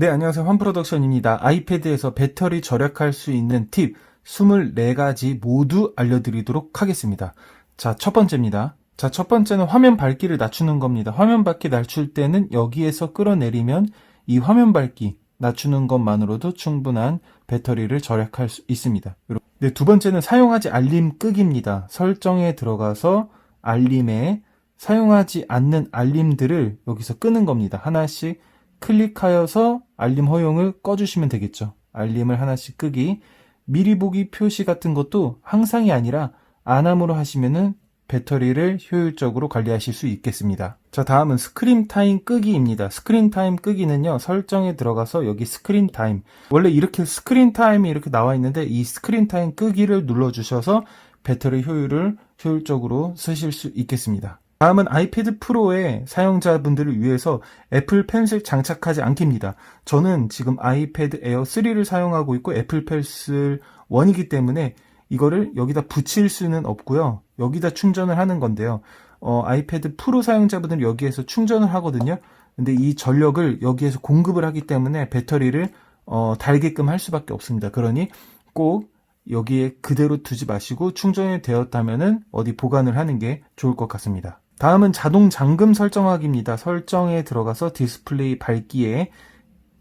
네, 안녕하세요. 환프로덕션입니다. 아이패드에서 배터리 절약할 수 있는 팁 24가지 모두 알려드리도록 하겠습니다. 자, 첫 번째입니다. 자, 첫 번째는 화면 밝기를 낮추는 겁니다. 화면 밝기 낮출 때는 여기에서 끌어내리면 이 화면 밝기 낮추는 것만으로도 충분한 배터리를 절약할 수 있습니다. 네, 두 번째는 사용하지 알림 끄기입니다. 설정에 들어가서 알림에 사용하지 않는 알림들을 여기서 끄는 겁니다. 하나씩 클릭하여서 알림 허용을 꺼주시면 되겠죠. 알림을 하나씩 끄기. 미리 보기 표시 같은 것도 항상이 아니라 안함으로 하시면은 배터리를 효율적으로 관리하실 수 있겠습니다. 자, 다음은 스크린 타임 끄기입니다. 스크린 타임 끄기는요, 설정에 들어가서 여기 스크린 타임. 원래 이렇게 스크린 타임이 이렇게 나와 있는데 이 스크린 타임 끄기를 눌러주셔서 배터리 효율을 효율적으로 쓰실 수 있겠습니다. 다음은 아이패드 프로의 사용자분들을 위해서 애플 펜슬 장착하지 않기입니다. 저는 지금 아이패드 에어 3를 사용하고 있고 애플 펜슬 1이기 때문에 이거를 여기다 붙일 수는 없고요. 여기다 충전을 하는 건데요. 아이패드 프로 사용자분들은 여기에서 충전을 하거든요. 근데 이 전력을 여기에서 공급을 하기 때문에 배터리를 달게끔 할 수밖에 없습니다. 그러니 꼭 여기에 그대로 두지 마시고 충전이 되었다면은 어디 보관을 하는 게 좋을 것 같습니다. 다음은 자동 잠금 설정하기입니다. 설정에 들어가서 디스플레이 밝기에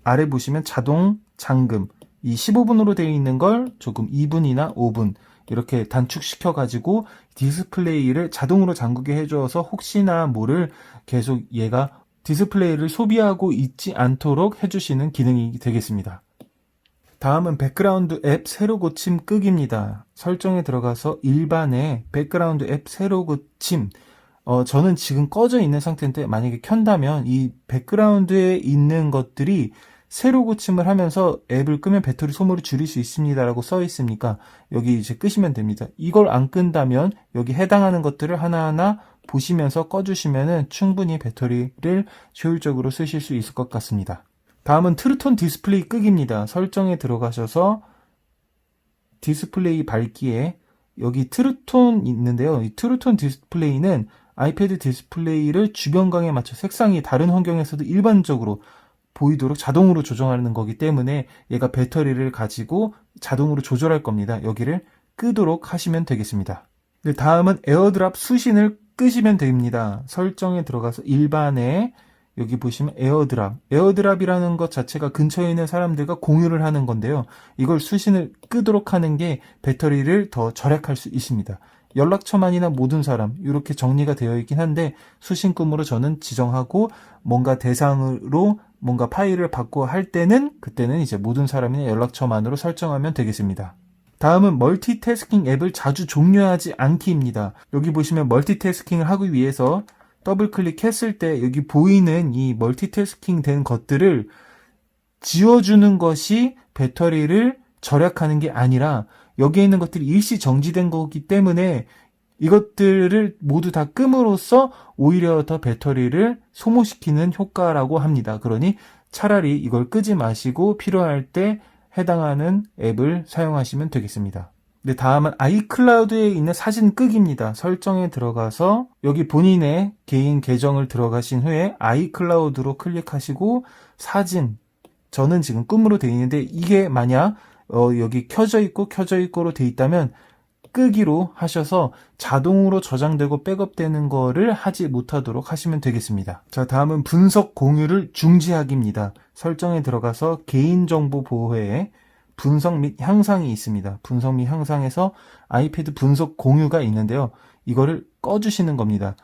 아래 보시면 자동 잠금, 이 15분으로 되어 있는 걸 조금 2분이나 5분 이렇게 단축시켜 가지고 디스플레이를 자동으로 잠그게 해줘서 혹시나 모를 계속 얘가 디스플레이를 소비하고 있지 않도록 해주시는 기능이 되겠습니다. 다음은 백그라운드 앱 세로 고침 끄기입니다. 설정에 들어가서 일반의 백그라운드 앱 세로 고침, 저는 지금 꺼져 있는 상태인데 만약에 켠다면 이 백그라운드에 있는 것들이 세로 고침을 하면서 앱을 끄면 배터리 소모를 줄일 수 있습니다라고 써 있으니까 여기 이제 끄시면 됩니다. 이걸 안 끈다면 여기 해당하는 것들을 하나하나 보시면서 꺼주시면은 충분히 배터리를 효율적으로 쓰실 수 있을 것 같습니다. 다음은 트루톤 디스플레이 끄기입니다. 설정에 들어가셔서 디스플레이 밝기에 여기 트루톤 있는데요. 이 트루톤 디스플레이는 아이패드 디스플레이를 주변광에 맞춰 색상이 다른 환경에서도 일반적으로 보이도록 자동으로 조정하는 거기 때문에 얘가 배터리를 가지고 자동으로 조절할 겁니다. 여기를 끄도록 하시면 되겠습니다. 네, 다음은 에어드랍 수신을 끄시면 됩니다. 설정에 들어가서 일반에 여기 보시면 에어드랍이라는 것 자체가 근처에 있는 사람들과 공유를 하는 건데요. 이걸 수신을 끄도록 하는 게 배터리를 더 절약할 수 있습니다. 연락처만이나 모든 사람 이렇게 정리가 되어 있긴 한데 수신금으로 저는 지정하고 뭔가 대상으로 뭔가 파일을 받고 할 때는 그때는 이제 모든 사람이나 연락처만으로 설정하면 되겠습니다. 다음은 멀티태스킹 앱을 자주 종료하지 않기입니다. 여기 보시면 멀티태스킹을 하기 위해서 더블 클릭했을 때 여기 보이는 이 멀티태스킹 된 것들을 지워주는 것이 배터리를 절약하는 게 아니라 여기에 있는 것들이 일시 정지된 거기 때문에 이것들을 모두 다 끔으로써 오히려 더 배터리를 소모시키는 효과라고 합니다. 그러니 차라리 이걸 끄지 마시고 필요할 때 해당하는 앱을 사용하시면 되겠습니다. 네, 다음은 아이클라우드에 있는 사진 끄기입니다. 설정에 들어가서 여기 본인의 개인 계정을 들어가신 후에 아이클라우드로 클릭하시고 사진, 저는 지금 끔으로 되어 있는데 이게 만약 여기 켜져 있고로 되어 있다면 끄기로 하셔서 자동으로 저장되고 백업되는 거를 하지 못하도록 하시면 되겠습니다. 자, 다음은 분석 공유를 중지하기입니다. 설정에 들어가서 개인정보 보호에 분석 및 향상이 있습니다. 분석 및 향상에서 아이패드 분석 공유가 있는데요. 이거를 꺼주시는 겁니다.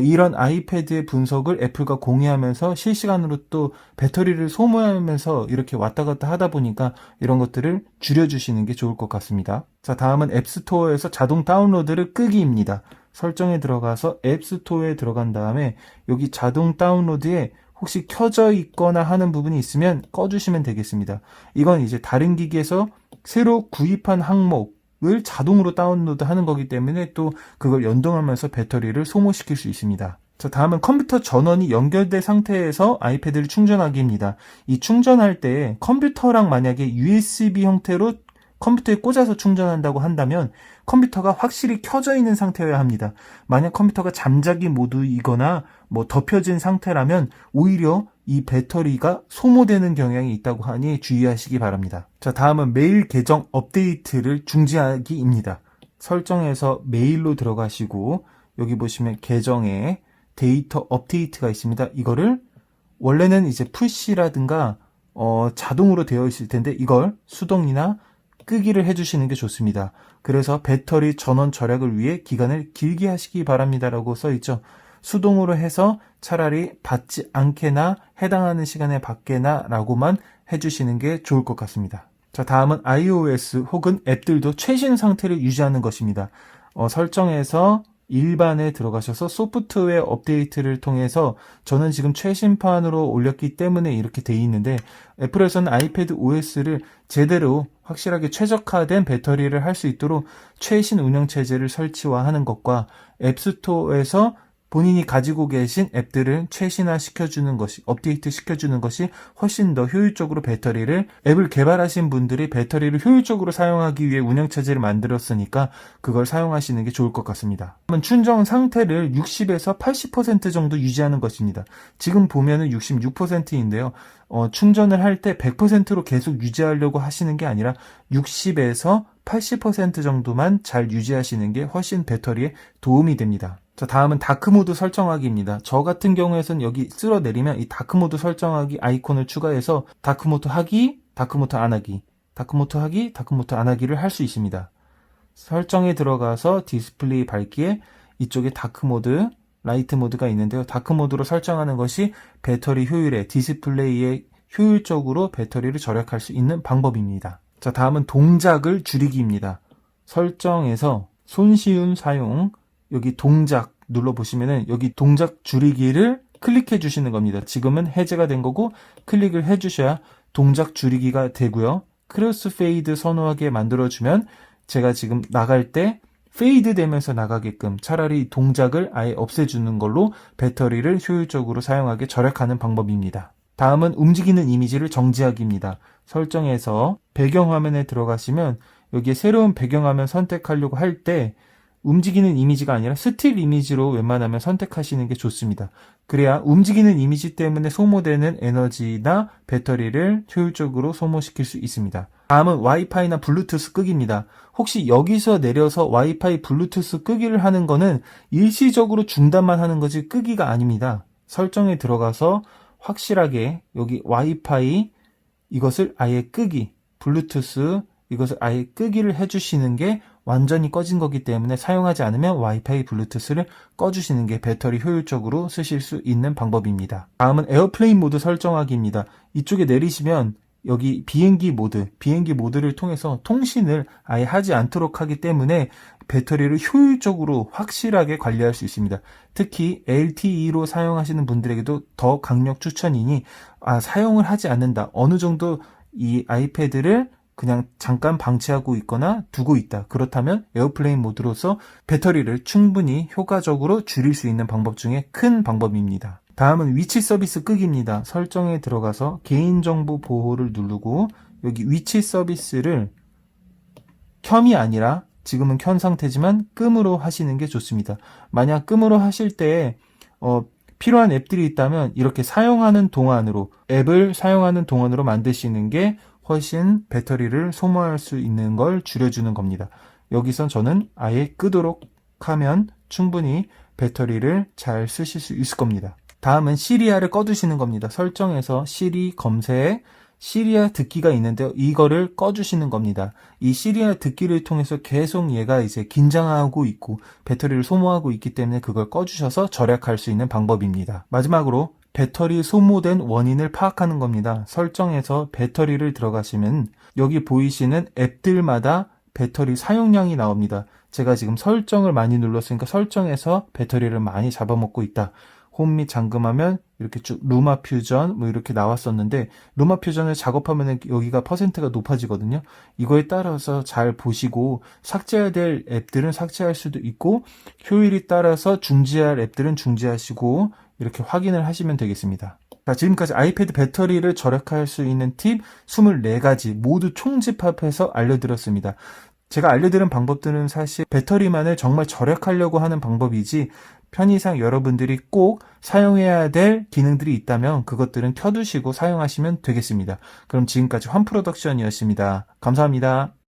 이런 아이패드의 분석을 애플과 공유하면서 실시간으로 또 배터리를 소모하면서 이렇게 왔다 갔다 하다 보니까 이런 것들을 줄여주시는 게 좋을 것 같습니다. 자, 다음은 앱스토어에서 자동 다운로드를 끄기입니다. 설정에 들어가서 앱스토어에 들어간 다음에 여기 자동 다운로드에 혹시 켜져 있거나 하는 부분이 있으면 꺼주시면 되겠습니다. 이건 이제 다른 기기에서 새로 구입한 항목을 자동으로 다운로드 하는 거기 때문에 또 그걸 연동하면서 배터리를 소모시킬 수 있습니다. 자, 다음은 컴퓨터 전원이 연결된 상태에서 아이패드를 충전하기입니다. 이 충전할 때 컴퓨터랑 만약에 USB 형태로 컴퓨터에 꽂아서 충전한다고 한다면 컴퓨터가 확실히 켜져 있는 상태여야 합니다. 만약 컴퓨터가 잠자기 모드이거나 덮여진 상태라면 오히려 이 배터리가 소모되는 경향이 있다고 하니 주의하시기 바랍니다. 자, 다음은 메일 계정 업데이트를 중지하기입니다. 설정에서 메일로 들어가시고 여기 보시면 계정에 데이터 업데이트가 있습니다. 이거를 원래는 이제 푸시라든가 자동으로 되어 있을 텐데 이걸 수동이나 끄기를 해주시는 게 좋습니다. 그래서 배터리 전원 절약을 위해 기간을 길게 하시기 바랍니다라고 써있죠. 수동으로 해서 차라리 받지 않게나 해당하는 시간에 받게나 라고만 해주시는 게 좋을 것 같습니다. 자, 다음은 iOS 혹은 앱들도 최신 상태를 유지하는 것입니다. 설정에서 일반에 들어가셔서 소프트웨어 업데이트를 통해서 저는 지금 최신판으로 올렸기 때문에 이렇게 돼 있는데 애플에서는 아이패드 OS를 제대로 확실하게 최적화된 배터리를 할 수 있도록 최신 운영체제를 설치화하는 것과 앱스토어에서 본인이 가지고 계신 앱들을 최신화 시켜주는 것이, 업데이트 시켜주는 것이 훨씬 더 효율적으로 앱을 개발하신 분들이 배터리를 효율적으로 사용하기 위해 운영체제를 만들었으니까 그걸 사용하시는 게 좋을 것 같습니다. 충전 상태를 60에서 80% 정도 유지하는 것입니다. 지금 보면은 66%인데요. 충전을 할 때 100%로 계속 유지하려고 하시는 게 아니라 60에서 80% 정도만 잘 유지하시는 게 훨씬 배터리에 도움이 됩니다. 자, 다음은 다크모드 설정하기입니다. 저 같은 경우에는 여기 쓸어내리면 이 다크모드 설정하기 아이콘을 추가해서 다크모드 하기, 다크모드 안 하기, 다크모드 하기, 다크모드 안 하기를 할 수 있습니다. 설정에 들어가서 디스플레이 밝기에 이쪽에 다크모드, 라이트 모드가 있는데요. 다크모드로 설정하는 것이 배터리 효율에, 디스플레이에 효율적으로 배터리를 절약할 수 있는 방법입니다. 자, 다음은 동작을 줄이기입니다. 설정에서 손쉬운 사용, 여기 동작 눌러보시면은 여기 동작 줄이기를 클릭해 주시는 겁니다. 지금은 해제가 된 거고 클릭을 해 주셔야 동작 줄이기가 되고요. 크로스 페이드 선호하게 만들어주면 제가 지금 나갈 때 페이드 되면서 나가게끔 차라리 동작을 아예 없애주는 걸로 배터리를 효율적으로 사용하게 절약하는 방법입니다. 다음은 움직이는 이미지를 정지하기입니다. 설정에서 배경화면에 들어가시면 여기에 새로운 배경화면 선택하려고 할 때 움직이는 이미지가 아니라 스틸 이미지로 웬만하면 선택하시는 게 좋습니다. 그래야 움직이는 이미지 때문에 소모되는 에너지나 배터리를 효율적으로 소모시킬 수 있습니다. 다음은 와이파이나 블루투스 끄기입니다. 혹시 여기서 내려서 와이파이 블루투스 끄기를 하는 거는 일시적으로 중단만 하는 거지 끄기가 아닙니다. 설정에 들어가서 확실하게 여기 와이파이 이것을 아예 끄기, 블루투스 이것을 아예 끄기를 해주시는 게 완전히 꺼진 거기 때문에 사용하지 않으면 와이파이 블루투스를 꺼주시는 게 배터리 효율적으로 쓰실 수 있는 방법입니다. 다음은 에어플레인 모드 설정하기입니다. 이쪽에 내리시면 여기 비행기 모드를 통해서 통신을 아예 하지 않도록 하기 때문에 배터리를 효율적으로 확실하게 관리할 수 있습니다. 특히 LTE로 사용하시는 분들에게도 더 강력 추천이니 사용을 하지 않는다. 어느 정도 이 아이패드를 그냥 잠깐 방치하고 있거나 두고 있다. 그렇다면 에어플레인 모드로서 배터리를 충분히 효과적으로 줄일 수 있는 방법 중에 큰 방법입니다. 다음은 위치 서비스 끄기입니다. 설정에 들어가서 개인정보 보호를 누르고 여기 위치 서비스를 켬이 아니라 지금은 켠 상태지만 끔으로 하시는 게 좋습니다. 만약 끔으로 하실 때 필요한 앱들이 있다면 이렇게 앱을 사용하는 동안으로 만드시는 게 훨씬 배터리를 소모할 수 있는 걸 줄여주는 겁니다. 여기선 저는 아예 끄도록 하면 충분히 배터리를 잘 쓰실 수 있을 겁니다. 다음은 시리아를 꺼두시는 겁니다. 설정에서 시리 검색, 시리아 듣기가 있는데요. 이거를 꺼주시는 겁니다. 이 시리아 듣기를 통해서 계속 얘가 이제 긴장하고 있고 배터리를 소모하고 있기 때문에 그걸 꺼주셔서 절약할 수 있는 방법입니다. 마지막으로 배터리 소모된 원인을 파악하는 겁니다. 설정에서 배터리를 들어가시면 여기 보이시는 앱들마다 배터리 사용량이 나옵니다. 제가 지금 설정을 많이 눌렀으니까 설정에서 배터리를 많이 잡아먹고 있다. 홈 및 잠금하면 이렇게 쭉 루마 퓨전 이렇게 나왔었는데 루마 퓨전을 작업하면 여기가 퍼센트가 높아지거든요. 이거에 따라서 잘 보시고 삭제해야 될 앱들은 삭제할 수도 있고 효율이 따라서 중지할 앱들은 중지하시고 이렇게 확인을 하시면 되겠습니다. 자, 지금까지 아이패드 배터리를 절약할 수 있는 팁 24가지 모두 총집합해서 알려드렸습니다. 제가 알려드린 방법들은 사실 배터리만을 정말 절약하려고 하는 방법이지 편의상 여러분들이 꼭 사용해야 될 기능들이 있다면 그것들은 켜두시고 사용하시면 되겠습니다. 그럼 지금까지 환프로덕션이었습니다. 감사합니다.